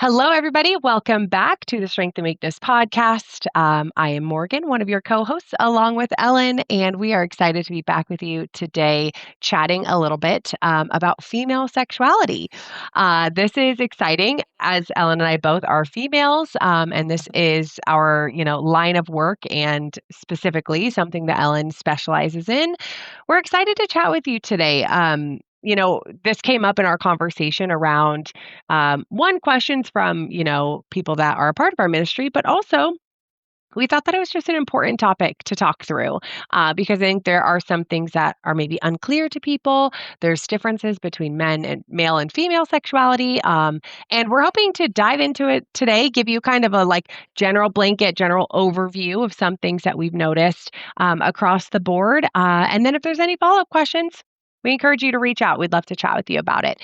Hello, everybody. Welcome back to the Strength and Weakness podcast. I am Morgan, one of your co hosts, along with Ellen, and we are excited to be back with you today, chatting a little bit about female sexuality. This is exciting, as Ellen and I both are females, and this is our line of work, and specifically something that Ellen specializes in. We're excited to chat with you today. This came up in our conversation around one, questions from, people that are a part of our ministry, but also we thought that it was just an important topic to talk through because I think there are some things that are maybe unclear to people. There's differences between men and male and female sexuality. And we're hoping to dive into it today, give you kind of a general blanket, general overview of some things that we've noticed across the board. And then if there's any follow-up questions, we encourage you to reach out. We'd love to chat with you about it.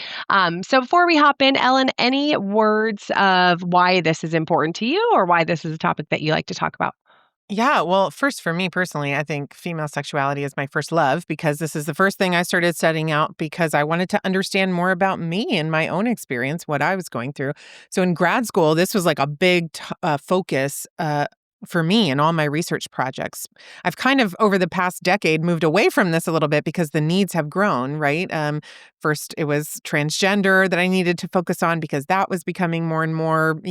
So before we hop in, Ellen, any words of why this is important to you or why this is a topic that you like to talk about? Yeah, well, first for me personally, I think female sexuality is my first love because this is the first thing I started studying out because I wanted to understand more about me and my own experience, what I was going through. So in grad school, this was like a big focus for me in all my research projects. I've kind of over the past decade moved away from this a little bit because the needs have grown, right? First, it was transgender that I needed to focus on because that was becoming more and more,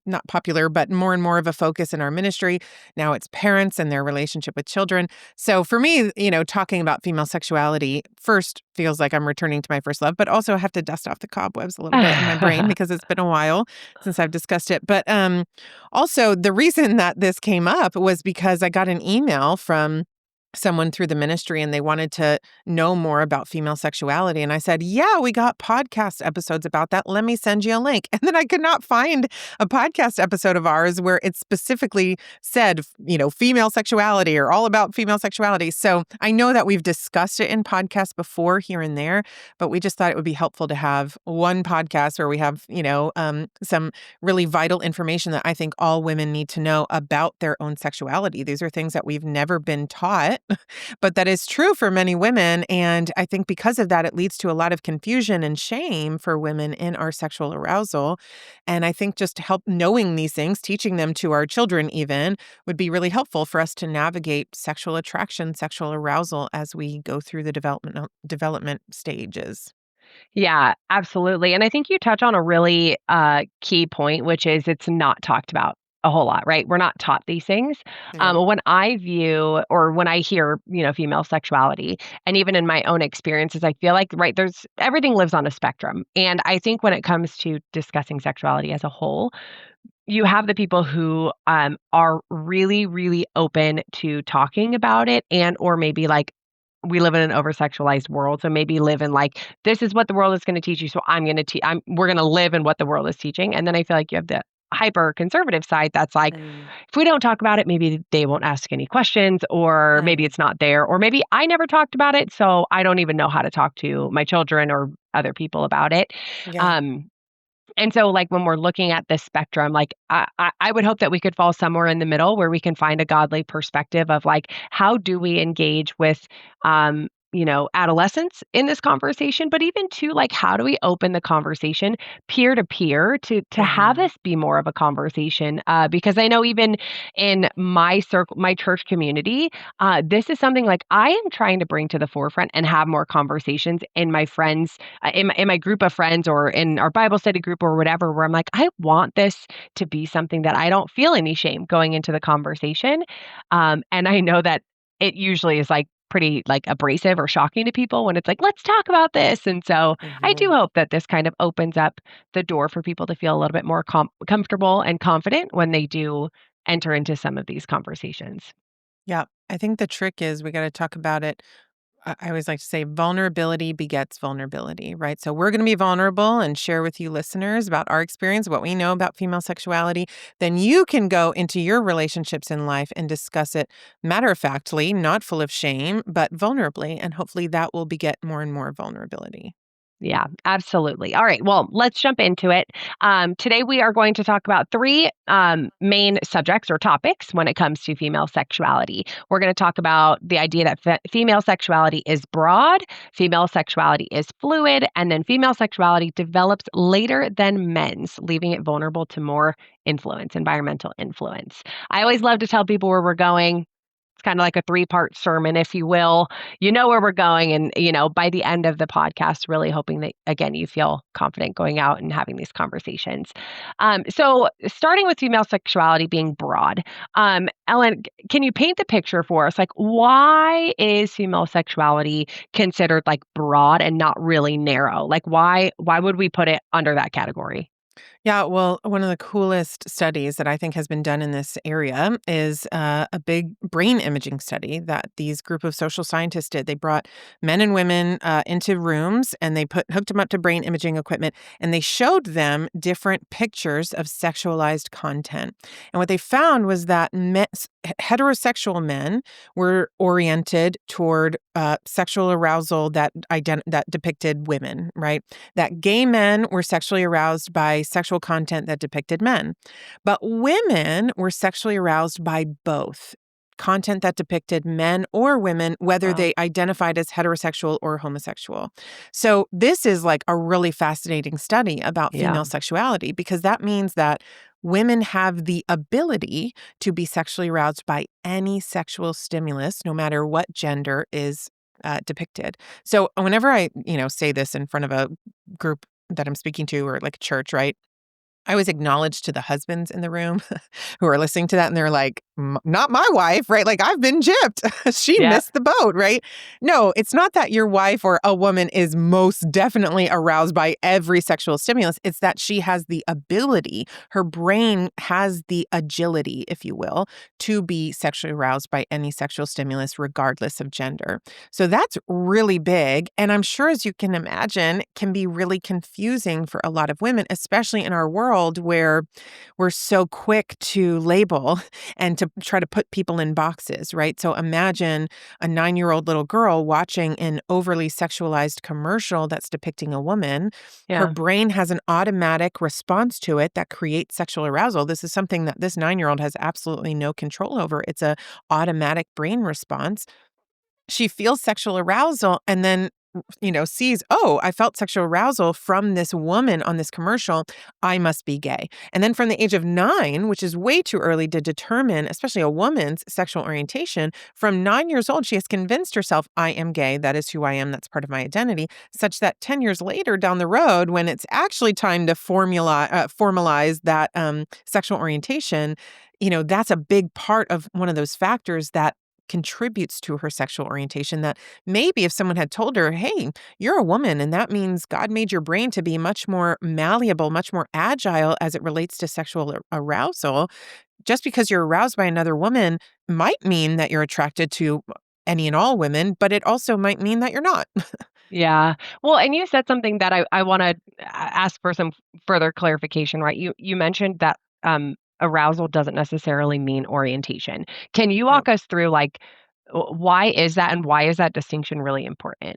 not popular, but more and more of a focus in our ministry. Now it's parents and their relationship with children. So for me, talking about female sexuality first feels like I'm returning to my first love, but also I have to dust off the cobwebs a little bit in my brain because it's been a while since I've discussed it. But also, the reason that this came up was because I got an email from someone through the ministry and they wanted to know more about female sexuality. And I said, yeah, we got podcast episodes about that. Let me send you a link. And then I could not find a podcast episode of ours where it specifically said, female sexuality or all about female sexuality. So I know that we've discussed it in podcasts before here and there, but we just thought it would be helpful to have one podcast where we have, some really vital information that I think all women need to know about their own sexuality. These are things that we've never been taught. But that is true for many women. And I think because of that, it leads to a lot of confusion and shame for women in our sexual arousal. And I think just help knowing these things, teaching them to our children even, would be really helpful for us to navigate sexual attraction, sexual arousal as we go through the development stages. Yeah, absolutely. And I think you touch on a really key point, which is it's not talked about a whole lot, right? We're not taught these things. Yeah. When I view or when I hear, female sexuality, and even in my own experiences, I feel like, right, there's everything lives on a spectrum. And I think when it comes to discussing sexuality as a whole, you have the people who are really, really open to talking about it and or maybe we live in an over sexualized world. So maybe live in this is what the world is going to teach you. So I'm going to we're going to live in what the world is teaching. And then I feel like you have the hyper conservative side that's like, Mm, if we don't talk about it, maybe they won't ask any questions, or maybe mm, it's not there, or maybe I never talked about it. So I don't even know how to talk to my children or other people about it. yeah. Um, and so, when we're looking at this spectrum, I would hope that we could fall somewhere in the middle where we can find a godly perspective of how do we engage with, adolescents in this conversation, but even to how do we open the conversation peer to peer to have Hmm. this be more of a conversation? Because I know even in my circle, my church community, this is something I am trying to bring to the forefront and have more conversations in my friends in my group of friends or in our Bible study group or whatever, where I'm like, I want this to be something that I don't feel any shame going into the conversation. And I know that it usually is pretty abrasive or shocking to people when it's let's talk about this. And so I do Hmm. hope that this kind of opens up the door for people to feel a little bit more comfortable and confident when they do enter into some of these conversations. Yeah. I think the trick is we got to talk about it. I always like to say vulnerability begets vulnerability, right? So we're going to be vulnerable and share with you listeners about our experience, what we know about female sexuality. Then you can go into your relationships in life and discuss it matter of factly, not full of shame, but vulnerably. And hopefully that will beget more and more vulnerability. Yeah, absolutely. All right. Well, let's jump into it. Today, we are going to talk about three main subjects or topics when it comes to female sexuality. We're going to talk about the idea that female sexuality is broad, female sexuality is fluid, and then female sexuality develops later than men's, leaving it vulnerable to more influence, environmental influence. I always love to tell people where we're going. It's kind of like a three-part sermon, if you will. You know where we're going, and, by the end of the podcast, really hoping that, again, you feel confident going out and having these conversations. So starting with female sexuality being broad, Ellen, can you paint the picture for us? Like, why is female sexuality considered, like, broad and not really narrow? Like, why would we put it under that category? Yeah, well, one of the coolest studies that I think has been done in this area is a big brain imaging study that these group of social scientists did. They brought men and women into rooms and they hooked them up to brain imaging equipment and they showed them different pictures of sexualized content. And what they found was that heterosexual men were oriented toward sexual arousal that depicted women, right? That gay men were sexually aroused by sexual content that depicted men. But women were sexually aroused by both content that depicted men or women, whether Wow. they identified as heterosexual or homosexual. So this is like a really fascinating study about Yeah. female sexuality because that means that women have the ability to be sexually aroused by any sexual stimulus, no matter what gender is depicted. So whenever I, say this in front of a group that I'm speaking to or like a church, right? I always acknowledge to the husbands in the room who are listening to that and they're like, not my wife, right? Like I've been gypped. She Yeah. missed the boat, right? No, it's not that your wife or a woman is most definitely aroused by every sexual stimulus. It's that she has the ability, her brain has the agility, if you will, to be sexually aroused by any sexual stimulus, regardless of gender. So that's really big. And I'm sure, as you can imagine, can be really confusing for a lot of women, especially in our world where we're so quick to label and to try to put people in boxes, right? So imagine a 9-year-old little girl watching an overly sexualized commercial that's depicting a woman. Her Yeah. brain has an automatic response to it that creates sexual arousal. This is something that this 9-year-old has absolutely no control over. It's a automatic brain response. She feels sexual arousal and then, sees, oh, I felt sexual arousal from this woman on this commercial. I must be gay. And then from the age of 9, which is way too early to determine, especially a woman's sexual orientation, from 9 years old, she has convinced herself, I am gay. That is who I am. That's part of my identity. Such that 10 years later down the road, when it's actually time to formalize that sexual orientation, that's a big part of one of those factors that contributes to her sexual orientation that maybe if someone had told her, hey, you're a woman and that means God made your brain to be much more malleable, much more agile as it relates to sexual arousal, just because you're aroused by another woman might mean that you're attracted to any and all women, but it also might mean that you're not. Yeah. Well, and you said something that I wanna ask for some further clarification, right? You mentioned that, arousal doesn't necessarily mean orientation. Can you No. walk us through, like, why is that, and why is that distinction really important?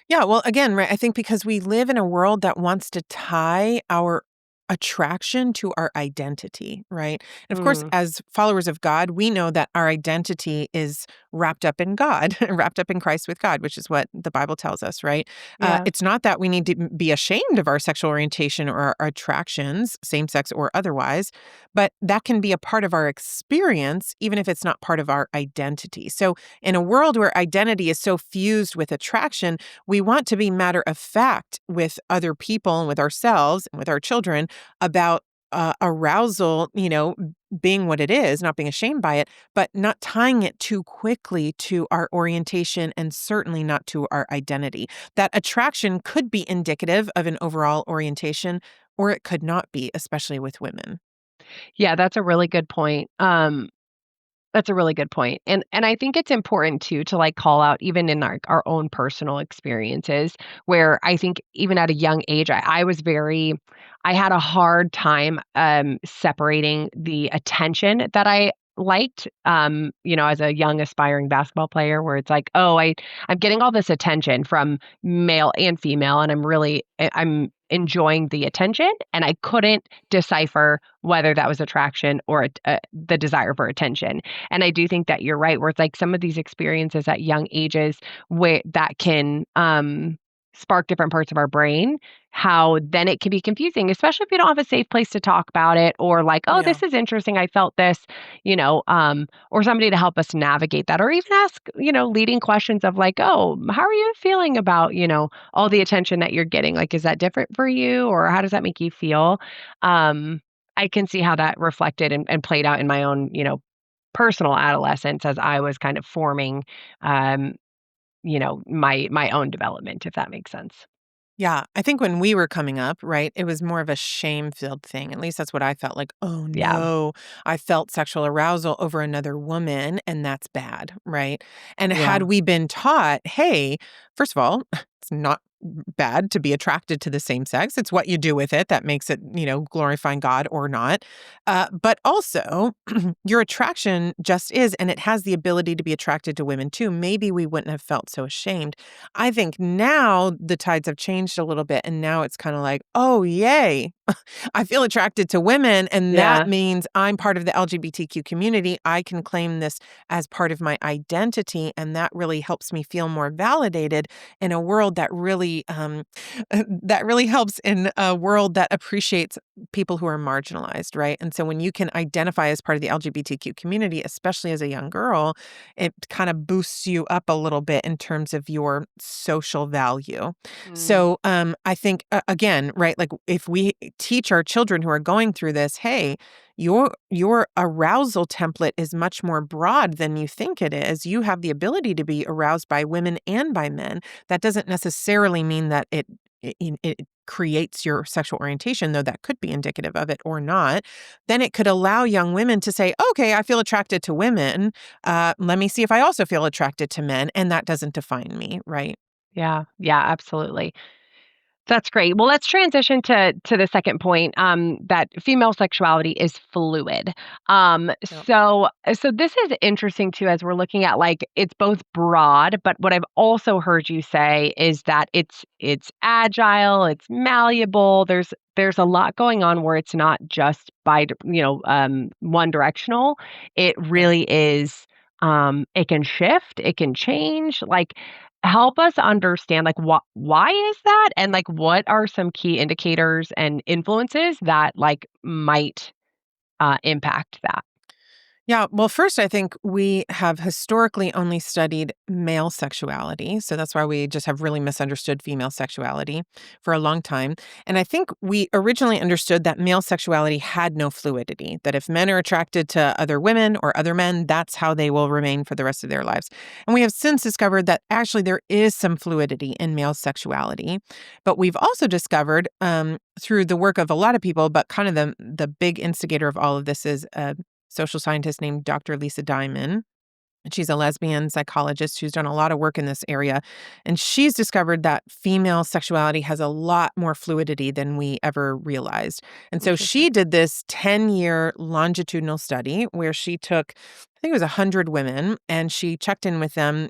Yeah, well, again, right, I think because we live in a world that wants to tie our attraction to our identity, right? And of course, Mm, as followers of God, we know that our identity is wrapped up in God, wrapped up in Christ with God, which is what the Bible tells us, right? yeah. It's not that we need to be ashamed of our sexual orientation or our attractions, same sex or otherwise, but that can be a part of our experience, even if it's not part of our identity. So, in a world where identity is so fused with attraction, we want to be matter of fact with other people and with ourselves and with our children about arousal, being what it is, not being ashamed by it, but not tying it too quickly to our orientation and certainly not to our identity. That attraction could be indicative of an overall orientation, or it could not be, especially with women. Yeah, that's a really good point. That's a really good point. And I think it's important too to, like, call out even in our own personal experiences where I think even at a young age, I had a hard time separating the attention that I liked, as a young aspiring basketball player where it's like, "Oh, I'm getting all this attention from male and female, and I'm enjoying the attention," and I couldn't decipher whether that was attraction or the desire for attention. And I do think that you're right, where it's like some of these experiences at young ages where that can, spark different parts of our brain, how then it can be confusing, especially if you don't have a safe place to talk about it or like, "Oh, Yeah. this is interesting. I felt this," or somebody to help us navigate that or even ask, leading questions of like, "Oh, how are you feeling about, all the attention that you're getting? Like, is that different for you or how does that make you feel?" Um, I can see how that reflected and played out in my own, personal adolescence as I was kind of forming, um, my own development, if that makes sense. Yeah, I think when we were coming up, right, it was more of a shame-filled thing. At least that's what I felt like, "Oh, Yeah. no, I felt sexual arousal over another woman, and that's bad," right? And had Yeah. we been taught, "Hey, first of all, it's not bad to be attracted to the same sex. It's what you do with it that makes it, glorifying God or not. But also, your attraction just is, and it has the ability to be attracted to women too. Maybe we wouldn't have felt so ashamed. I think now the tides have changed a little bit, and now it's kind of like, oh, yay. I feel attracted to women, and that Yeah. means I'm part of the LGBTQ community. I can claim this as part of my identity, and that really helps me feel more validated in a world that really that really helps in a world that appreciates people who are marginalized, right? And so when you can identify as part of the LGBTQ community, especially as a young girl, it kind of boosts you up a little bit in terms of your social value. Mm. So I think again, right, like if we teach our children who are going through this, hey, your arousal template is much more broad than you think it is. You have the ability to be aroused by women and by men. That doesn't necessarily mean that it creates your sexual orientation, though that could be indicative of it or not. Then it could allow young women to say, okay, I feel attracted to women. Let me see if I also feel attracted to men. And that doesn't define me, right? Yeah. Yeah, absolutely. That's great. Well, let's transition to the second point, that female sexuality is fluid. Yep. So this is interesting too, as we're looking at like it's both broad, but what I've also heard you say is that it's agile, it's malleable. There's a lot going on where it's not just one directional. It Yeah. really is. It can shift, it can change. Like help us understand, like, why is that? And, like, what are some key indicators and influences that, like, might, impact that? Yeah, well, first, I think we have historically only studied male sexuality. So that's why we just have really misunderstood female sexuality for a long time. And I think we originally understood that male sexuality had no fluidity, that if men are attracted to other women or other men, that's how they will remain for the rest of their lives. And we have since discovered that actually there is some fluidity in male sexuality. But we've also discovered through the work of a lot of people, but kind of the big instigator of all of this is social scientist named Dr. Lisa Diamond. And she's a lesbian psychologist who's done a lot of work in this area. And she's discovered that female sexuality has a lot more fluidity than we ever realized. And so Interesting. she did this 10-year longitudinal study where she took, I think it was 100 women, and she checked in with them,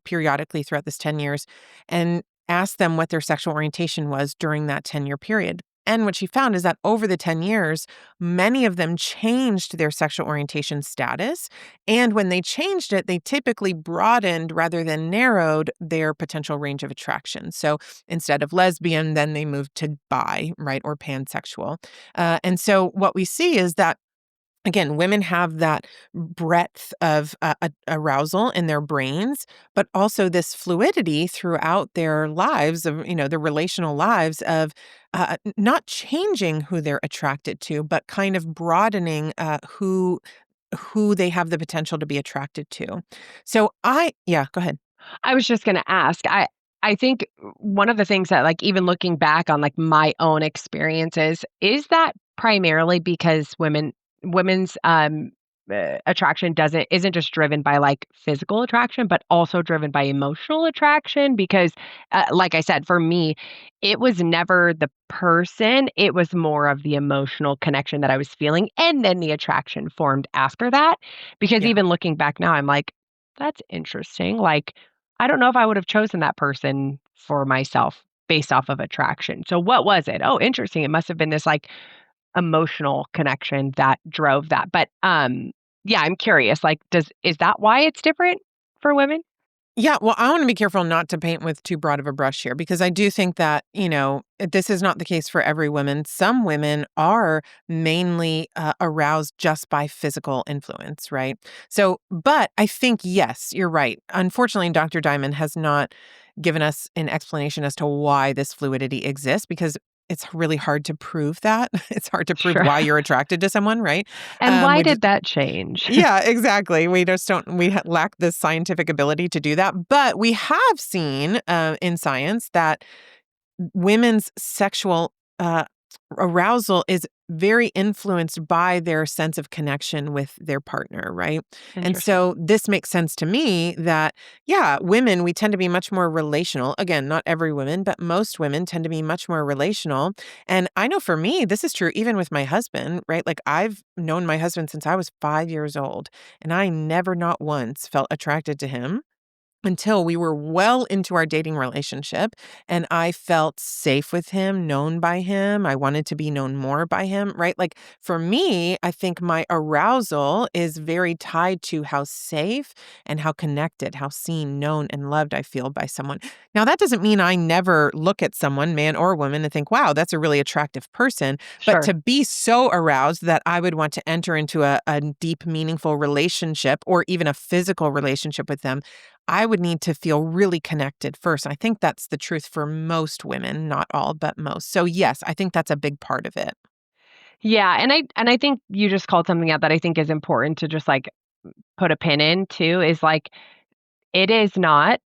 periodically throughout this 10 years and asked them what their sexual orientation was during that 10-year period. And what she found is that over the 10 years, many of them changed their sexual orientation status, and when they changed it, they typically broadened rather than narrowed their potential range of attraction. So instead of lesbian, then they moved to bi, right, or pansexual. And so what we see is that again, women have that breadth of arousal in their brains, but also this fluidity throughout their lives of, the relational lives of not changing who they're attracted to, but kind of broadening who they have the potential to be attracted to. Yeah, go ahead. I was just gonna ask, I think one of the things that, like, even looking back on, like, my own experiences, is that primarily because women's, attraction doesn't isn't just driven by like physical attraction, but also driven by emotional attraction. Because, like I said, for me, it was never the person; it was more of the emotional connection that I was feeling, and then the attraction formed after that. Because Yeah. even looking back now, I'm like, that's interesting. Like, I don't know if I would have chosen that person for myself based off of attraction. So what was it? Oh, interesting. It must have been this like emotional connection that drove that. But, yeah, I'm curious, like, is that why it's different for women? Yeah, well, I want to be careful not to paint with too broad of a brush here because I do think that, this is not the case for every woman. Some women are mainly aroused just by physical influence, right? So, but I think, yes, you're right. Unfortunately, Dr. Diamond has not given us an explanation as to why this fluidity exists because it's really hard to prove that. It's hard to prove Sure. why you're attracted to someone, right? And why We did that change? Yeah, exactly. We just don't lack the scientific ability to do that, but we have seen, in science that women's sexual, arousal is very influenced by their sense of connection with their partner, right? And Interesting. so this makes sense to me that, yeah, women, we tend to be much more relational. Again, not every woman, but most women tend to be much more relational. And I know for me, this is true even with my husband, right? Like I've known my husband since I was 5 years old, and I never, not once, felt attracted to him until we were well into our dating relationship and I felt safe with him, known by him. I wanted to be known more by him, right? Like for me, I think my arousal is very tied to how safe and how connected, how seen, known, and loved I feel by someone. Now, that doesn't mean I never look at someone, man or woman, and think, wow, that's a really attractive person. But Sure. to be so aroused that I would want to enter into a deep, meaningful relationship or even a physical relationship with them, I would need to feel really connected first. I think that's the truth for most women, not all, but most. So yes, I think that's a big part of it. Yeah, and I think you just called something out that I think is important to just, like, put a pin in too, is, like, it is not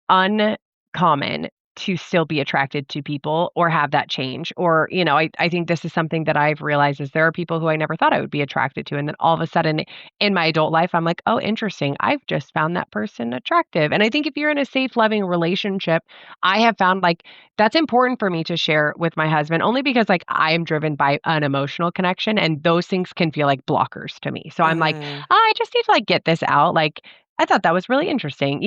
uncommon to still be attracted to people or have that change. Or, I think this is something that I've realized is there are people who I never thought I would be attracted to. And then all of a sudden in my adult life, I'm like, oh, interesting. I've just found that person attractive. And I think if you're in a safe, loving relationship, I have found like that's important for me to share with my husband only because like I am driven by an emotional connection and those things can feel like blockers to me. So I'm like, Mm, oh, I just need to like get this out. Like, I thought that was really interesting.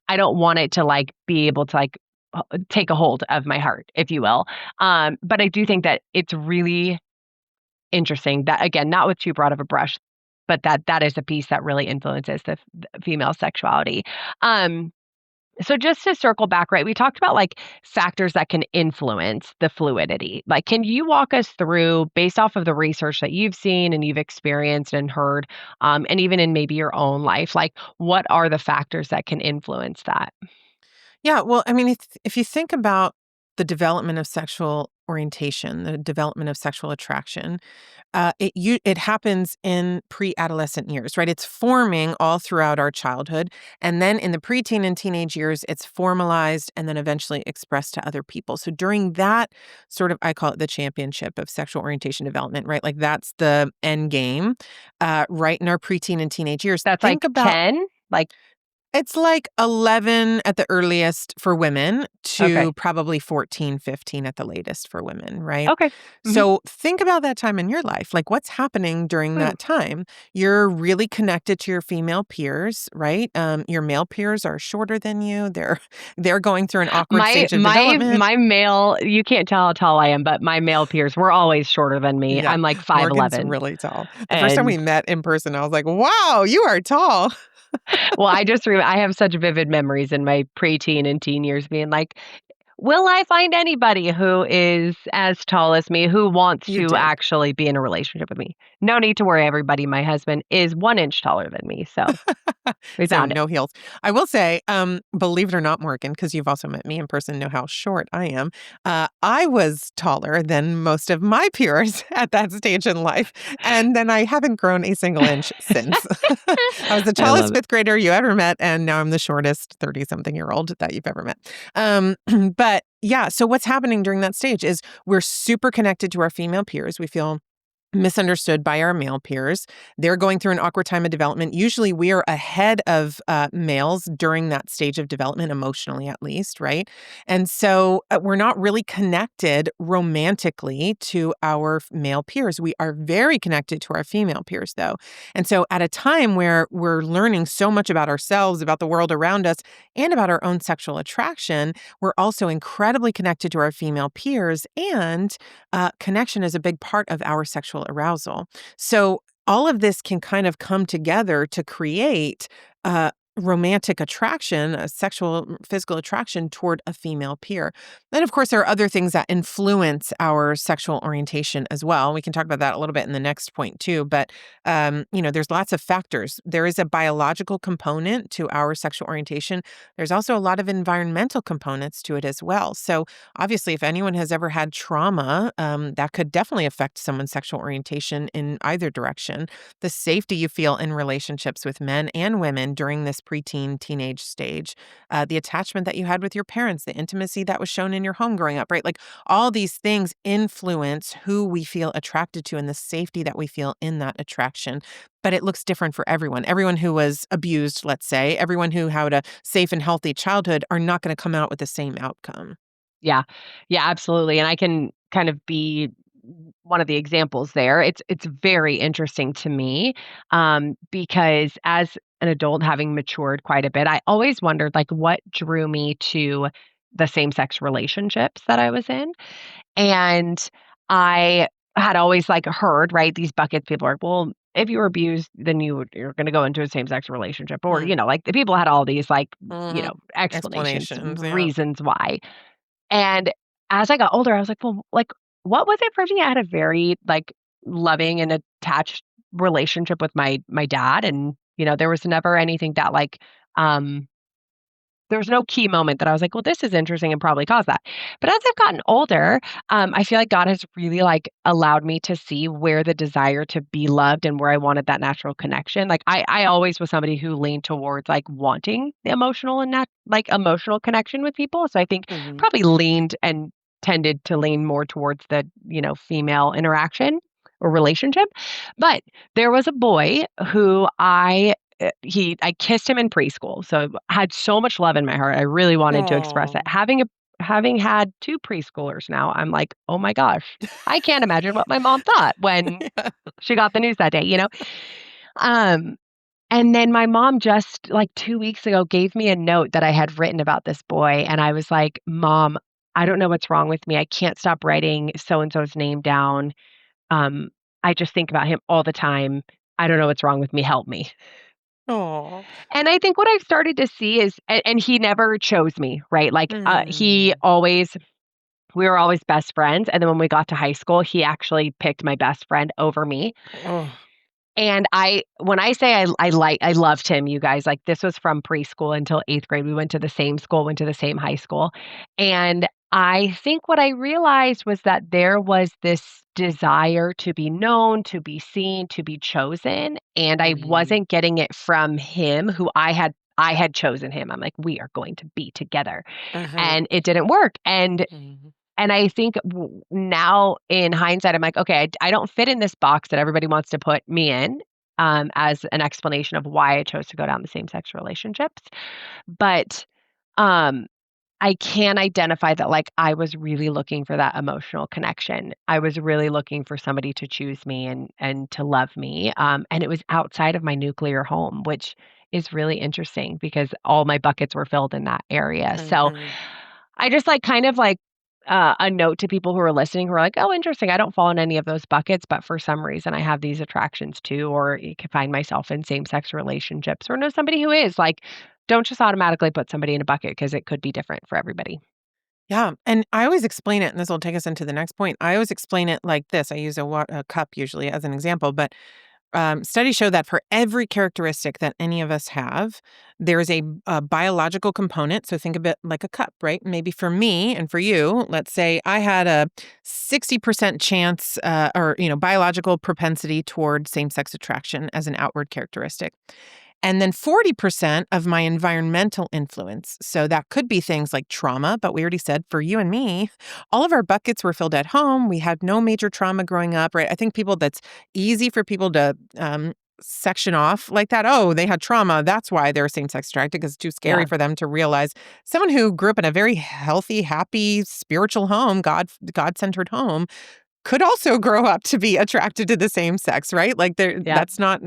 I don't want it to, like, be able to, like, take a hold of my heart, if you will. But I do think that it's really interesting that, again, not with too broad of a brush, but that is a piece that really influences the female sexuality. Um, so just to circle back, right, we talked about, like, factors that can influence the fluidity. Like, can you walk us through, based off of the research that you've seen and you've experienced and heard, and even in maybe your own life, like, what are the factors that can influence that? yeah, well, I mean, if you think about the development of sexual orientation, the development of sexual attraction, it happens in pre-adolescent years, right? It's forming all throughout our childhood, and then in the preteen and teenage years, it's formalized and then eventually expressed to other people. So during that sort of, I call it the championship of sexual orientation development, right? Like that's the end game, right in our preteen and teenage years. That's, Think like, about 10? Like, it's like 11 at the earliest for women okay. to probably 14, 15 at the latest for women, right? Okay. Mhm. So think about that time in your life. Like what's happening during Hmm. that time? You're really connected to your female peers, right? Your male peers are shorter than you. They're going through an awkward My stage of my development. my male you can't tell how tall I am, but my male peers were always shorter than me. Yeah, I'm, like, Morgan's 5'11", really tall. The first time we and met in person, I was like, "Wow, you are tall." well, I have such vivid memories in my preteen and teen years being like, "Will I find anybody who is as tall as me, who wants You to did. actually be in a relationship with me?" No need to worry, everybody, my husband is 1 inch taller than me, so we So found it. no heels. I will say, believe it or not, Morgan, because you've also met me in person, know how short I am. I was taller than most of my peers at that stage in life, and then I haven't grown a single inch since. I was the I love tallest it. fifth grader you ever met, and now I'm the shortest 30-something-year-old that you've ever met. But yeah, so what's happening during that stage is we're super connected to our female peers. We feel misunderstood by our male peers. They're going through an awkward time of development. Usually we are ahead of males during that stage of development, emotionally at least, right? And so we're not really connected romantically to our male peers. We are very connected to our female peers, though. And so at a time where we're learning so much about ourselves, about the world around us, and about our own sexual attraction, we're also incredibly connected to our female peers, and connection is a big part of our sexual arousal. So all of this can kind of come together to create romantic attraction, a sexual physical attraction toward a female peer. Then, of course, there are other things that influence our sexual orientation as well. We can talk about that a little bit in the next point too. But there's lots of factors. There is a biological component to our sexual orientation. There's also a lot of environmental components to it as well. So obviously, if anyone has ever had trauma, that could definitely affect someone's sexual orientation in either direction. The safety you feel in relationships with men and women during this preteen, teenage stage, the attachment that you had with your parents, the intimacy that was shown in your home growing up, right? Like all these things influence who we feel attracted to and the safety that we feel in that attraction. But it looks different for everyone. Everyone who was abused, let's say, everyone who had a safe and healthy childhood are not going to come out with the same outcome. Yeah. Yeah, absolutely, and I can kind of be one of the examples there. It's very interesting to me, because as an adult, having matured quite a bit, I always wondered, like, what drew me to the same-sex relationships that I was in, and I had always, like, heard, right, these buckets, people are, "Well, if you were abused, then you're gonna go into a same-sex relationship," or, Mm. like, the people had all these, like, Mhm. explanations, Explanations, yeah. reasons why. And as I got older, I was like, "Well, like, what was it for me?" I had a very, like, loving and attached relationship with my dad, and, there was never anything that, like, um there was no key moment that I was like, "Well, this is interesting and probably caused that." But as I've gotten older, I feel like God has really, like, allowed me to see where the desire to be loved and where I wanted that natural connection. Like, I always was somebody who leaned towards, like, wanting the emotional and emotional connection with people. So I think Mhm. probably leaned and tended to lean more towards the, female interaction or relationship. But there was a boy who I kissed him in preschool, so I had so much love in my heart. I really wanted to express it. Aw. Having had 2 preschoolers now, I'm like, "Oh my gosh, I can't imagine what my mom thought when Yeah. she got the news that day," you know? Um, and then my mom just, like, 2 weeks ago gave me a note that I had written about this boy, and I was like, "Mom, I don't know what's wrong with me. I can't stop writing so and so's name down. Um, I just think about him all the time. I don't know what's wrong with me. Help me." Aw. And I think what I've started to see is and he never chose me, right? Like, he Mm. always we were always best friends, and then when we got to high school, he actually picked my best friend over me. Oh. And when I say I loved him, you guys, like, this was from preschool until 8th grade. We went to the same school, went to the same high school, and I think what I realized was that there was this desire to be known, to be seen, to be chosen, and I Mhm. wasn't getting it from him who I had chosen him. I'm like, "We are going to be together." Uh-huh. And it didn't work, Mhm. and I think now in hindsight, I'm like, okay, I don't fit in this box that everybody wants to put me in, as an explanation of why I chose to go down the same sex relationships. But um, I can identify that, like, I was really looking for that emotional connection. I was really looking for somebody to choose me and to love me. And it was outside of my nuclear home, which is really interesting because all my buckets were filled in that area. So Mhm. I just like kind of like a note to people who are listening who are like, oh, interesting. I don't fall in any of those buckets, but for some reason I have these attractions too, or you can find myself in same sex relationships or know somebody who is like, don't just automatically put somebody in a bucket because it could be different for everybody. Yeah, and I always explain it, and this will take us into the next point. I always explain it like this. I use a cup usually as an example, but studies show that for every characteristic that any of us have, there's a biological component. So think of it like a cup, right? Maybe for me and for you, let's say I had a 60% chance or biological propensity toward same sex attraction as an outward characteristic. And then 40% of my environmental influence. So that could be things like trauma, but we already said for you and me, all of our buckets were filled at home. We had no major trauma growing up, right? I think that's easy for people to section off like that. Oh, they had trauma. That's why they're same-sex attracted, because it's too scary Yeah. for them to realize someone who grew up in a very healthy, happy, spiritual home, God-centered home, could also grow up to be attracted to the same sex, right? Like Yeah. that's not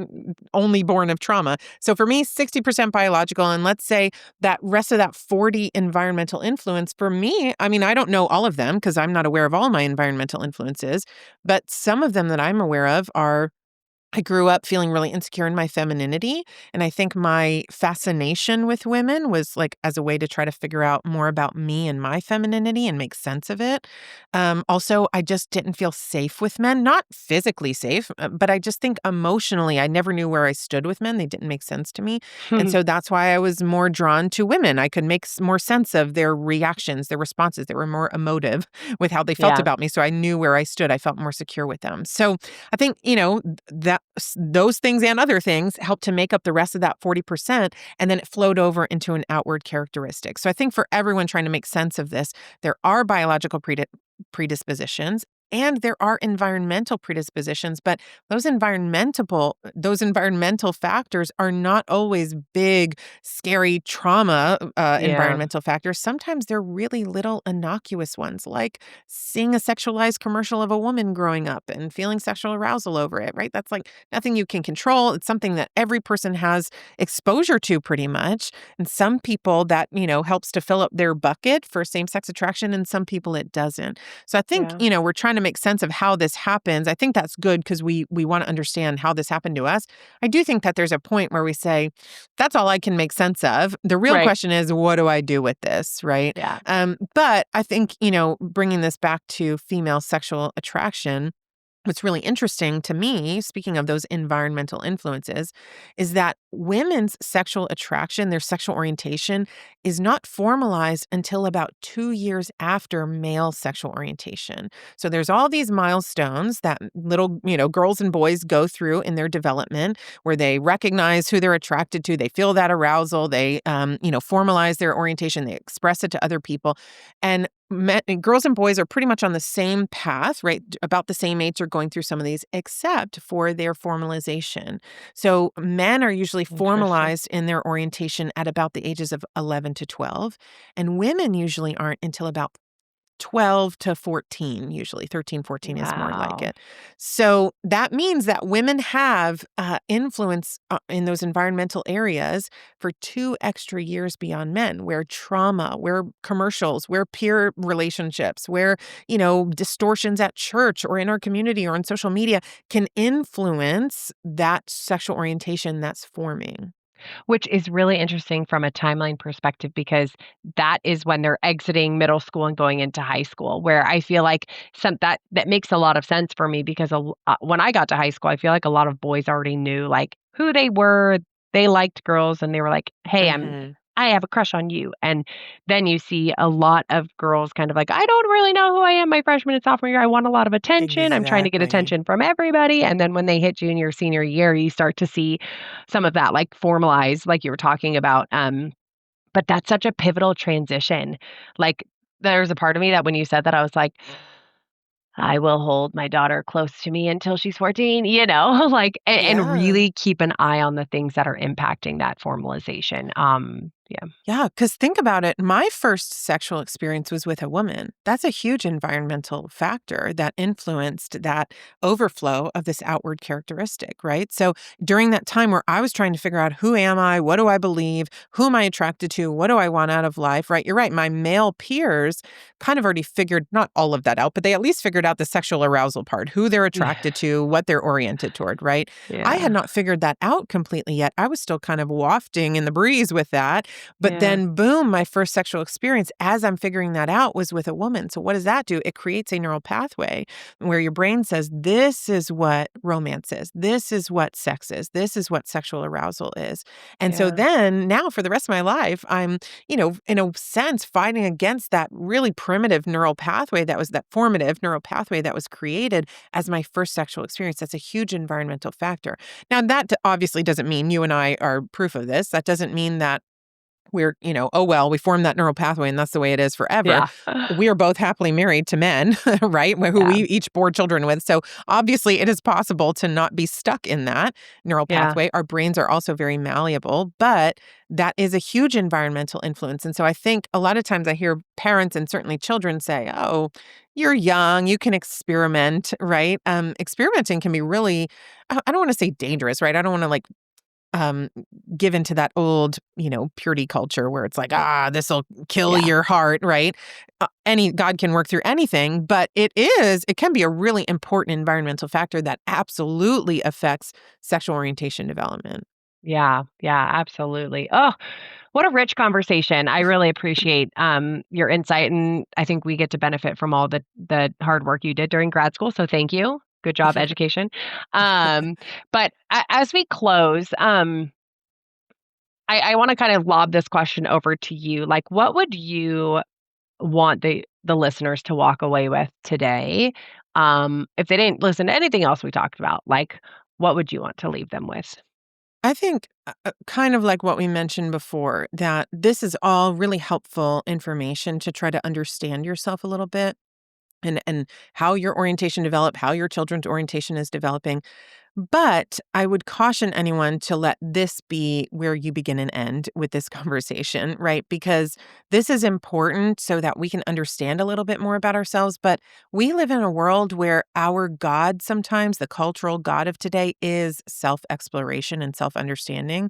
only born of trauma. So for me, 60% biological, and let's say that rest of that 40 environmental influence for me, I mean, I don't know all of them because I'm not aware of all my environmental influences, but some of them that I'm aware of are I grew up feeling really insecure in my femininity. And I think my fascination with women was like as a way to try to figure out more about me and my femininity and make sense of it. Also, I just didn't feel safe with men, not physically safe, but I just think emotionally, I never knew where I stood with men. They didn't make sense to me. And so that's why I was more drawn to women. I could make more sense of their reactions, their responses. They were more emotive with how they felt Yeah. about me. So I knew where I stood. I felt more secure with them. So I think, that those things and other things help to make up the rest of that 40%. And then it flowed over into an outward characteristic. So I think for everyone trying to make sense of this, there are biological predispositions and there are environmental predispositions, but those environmental factors are not always big, scary trauma Yeah. environmental factors. Sometimes they're really little innocuous ones, like seeing a sexualized commercial of a woman growing up and feeling sexual arousal over it, right? That's like nothing you can control. It's something that every person has exposure to pretty much. And some people that, helps to fill up their bucket for same-sex attraction, and some people it doesn't. So I think, Yeah. we're trying to make sense of how this happens. I think that's good because we want to understand how this happened to us. I do think that there's a point where we say, that's all I can make sense of. The real Right. question is, what do I do with this, right? Yeah. But I think, bringing this back to female sexual attraction, what's really interesting to me, speaking of those environmental influences, is that women's sexual attraction, their sexual orientation, is not formalized until about 2 years after male sexual orientation. So there's all these milestones that little, girls and boys go through in their development where they recognize who they're attracted to, they feel that arousal, they, formalize their orientation, they express it to other people. And girls and boys are pretty much on the same path, right? About the same age are going through some of these, except for their formalization. So men are usually Interesting. formalized in their orientation at about the ages of 11 to 12, and women usually aren't until about 12 to 14, usually 13, 14 is more like Wow. it. So that means that women have influence in those environmental areas for 2 extra years beyond men, where trauma, where commercials, where peer relationships, where, distortions at church or in our community or on social media can influence that sexual orientation that's forming. Which is really interesting from a timeline perspective because that is when they're exiting middle school and going into high school, where I feel like that makes a lot of sense for me because when I got to high school, I feel like a lot of boys already knew like who they were. They liked girls and they were like, "Hey, Hmm. I have a crush on you." And then you see a lot of girls kind of like, "I don't really know who I am my freshman and sophomore year. I want a lot of attention. I'm trying to get Exactly. attention from everybody." And then when they hit junior, senior year, you start to see some of that like formalized, like you were talking about. But that's such a pivotal transition. Like there's a part of me that when you said that, I was like, I will hold my daughter close to me until she's 14, like, and Yeah. really keep an eye on the things that are impacting that formalization. Yeah. Yeah, because think about it. My first sexual experience was with a woman. That's a huge environmental factor that influenced that overflow of this outward characteristic, right? So during that time where I was trying to figure out who am I, what do I believe, who am I attracted to, what do I want out of life, right? You're right. My male peers kind of already figured not all of that out, but they at least figured out the sexual arousal part, who they're attracted to, what they're oriented toward, right? I had Yeah. not figured that out completely yet. I was still kind of wafting in the breeze with that. But Yeah. then, boom, my first sexual experience as I'm figuring that out was with a woman. So, what does that do? It creates a neural pathway where your brain says, this is what romance is. This is what sex is. This is what sexual arousal is. And so Yeah. then now for the rest of my life, I'm, in a sense, fighting against that really primitive neural pathway that formative neural pathway that was created as my first sexual experience. That's a huge environmental factor. Now, that obviously doesn't mean you and I are proof of this. That doesn't mean that we're, oh, well, we formed that neural pathway and that's the way it is forever. Yeah. We are both happily married to men, right? Who Yeah. we each bore children with. So obviously it is possible to not be stuck in that neural Yeah. pathway. Our brains are also very malleable, but that is a huge environmental influence. And so I think a lot of times I hear parents and certainly children say, oh, you're young, you can experiment, right? Experimenting can be really, I don't want to say dangerous, right? I don't want to um, give into that old, purity culture where it's like, this'll kill Yeah. your heart, right? Any God can work through anything, but it can be a really important environmental factor that absolutely affects sexual orientation development. Yeah. Yeah. Absolutely. Oh, what a rich conversation. I really appreciate your insight, and I think we get to benefit from all the hard work you did during grad school. So thank you. Good job, education. But as we close, I want to kind of lob this question over to you. Like, what would you want the listeners to walk away with today? If they didn't listen to anything else we talked about, like, what would you want to leave them with? I think, kind of like what we mentioned before, that this is all really helpful information to try to understand yourself a little bit and how your orientation developed, how your children's orientation is developing. But I would caution anyone to let this be where you begin and end with this conversation, right? Because this is important so that we can understand a little bit more about ourselves. But we live in a world where our God, sometimes the cultural God of today, is self exploration and self understanding.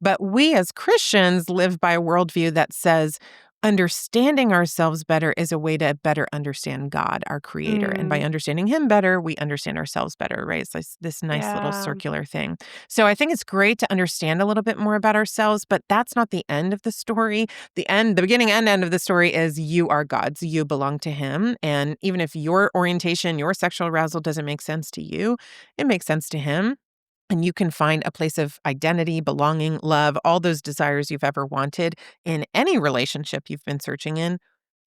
But we as Christians live by a worldview that says understanding ourselves better is a way to better understand God, our creator. And by Mm, understanding him better, we understand ourselves better, right? It's this nice little yeah. circular thing. So I think it's great to understand a little bit more about ourselves, but that's not the end of the story. The beginning and end of the story is you are God's, you belong to him. And even if your orientation, your sexual arousal doesn't make sense to you, it makes sense to him. And you can find a place of identity, belonging, love, all those desires you've ever wanted in any relationship you've been searching in.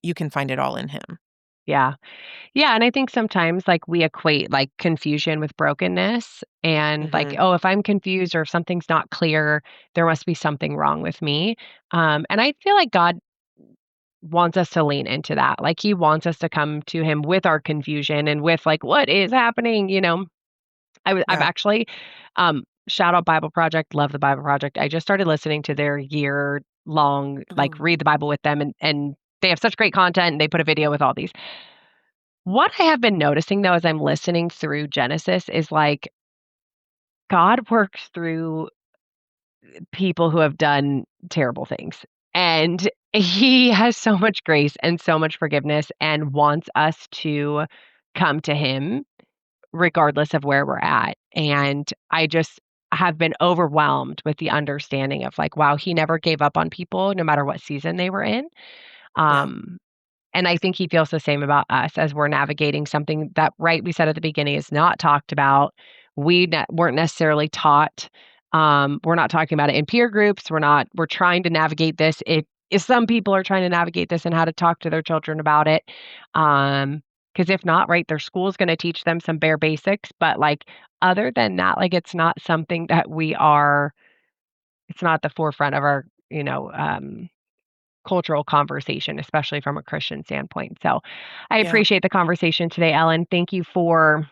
You can find it all in him. Yeah. Yeah, and I think sometimes, like, we equate, like, confusion with brokenness and, like, Hmm. "Oh, if I'm confused or if something's not clear, there must be something wrong with me." And I feel like God wants us to lean into that. Like, he wants us to come to him with our confusion and with, like, "What is happening?" You know? I've Yeah. actually, shout out Bible Project, love the Bible Project. I just started listening to their year-long, like, Oh, read the Bible with them, and they have such great content, and they put a video with all these. What I have been noticing, though, as I'm listening through Genesis is, like, God works through people who have done terrible things, and he has so much grace and so much forgiveness and wants us to come to him regardless of where we're at, and I just have been overwhelmed with the understanding of, like, wow, he never gave up on people no matter what season they were in, yeah. um and I think he feels the same about us as we're navigating something that, right, we said at the beginning is not talked about. Weren't necessarily taught. We're not talking about it in peer groups. We're trying to navigate this. If some people are trying to navigate this and how to talk to their children about it. Because if not, right, their school's going to teach them some bare basics. But like other than that, like it's not something that it's not the forefront of our, cultural conversation, especially from a Christian standpoint. So I Yeah. appreciate the conversation today, Ellen. Thank you for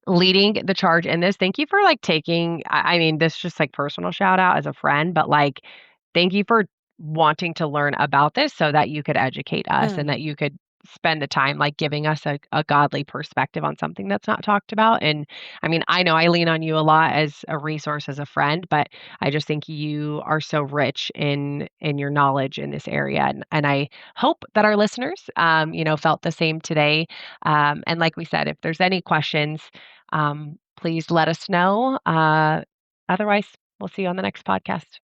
leading the charge in this. Thank you for like taking, I mean, this is just like personal shout out as a friend, but like, thank you for wanting to learn about this so that you could educate us and Mm, that you could spend the time like giving us a godly perspective on something that's not talked about. And I mean, I know I lean on you a lot as a resource as a friend, but I just think you are so rich in your knowledge in this area. And I hope that our listeners felt the same today. And like we said, if there's any questions, please let us know. Otherwise, we'll see you on the next podcast.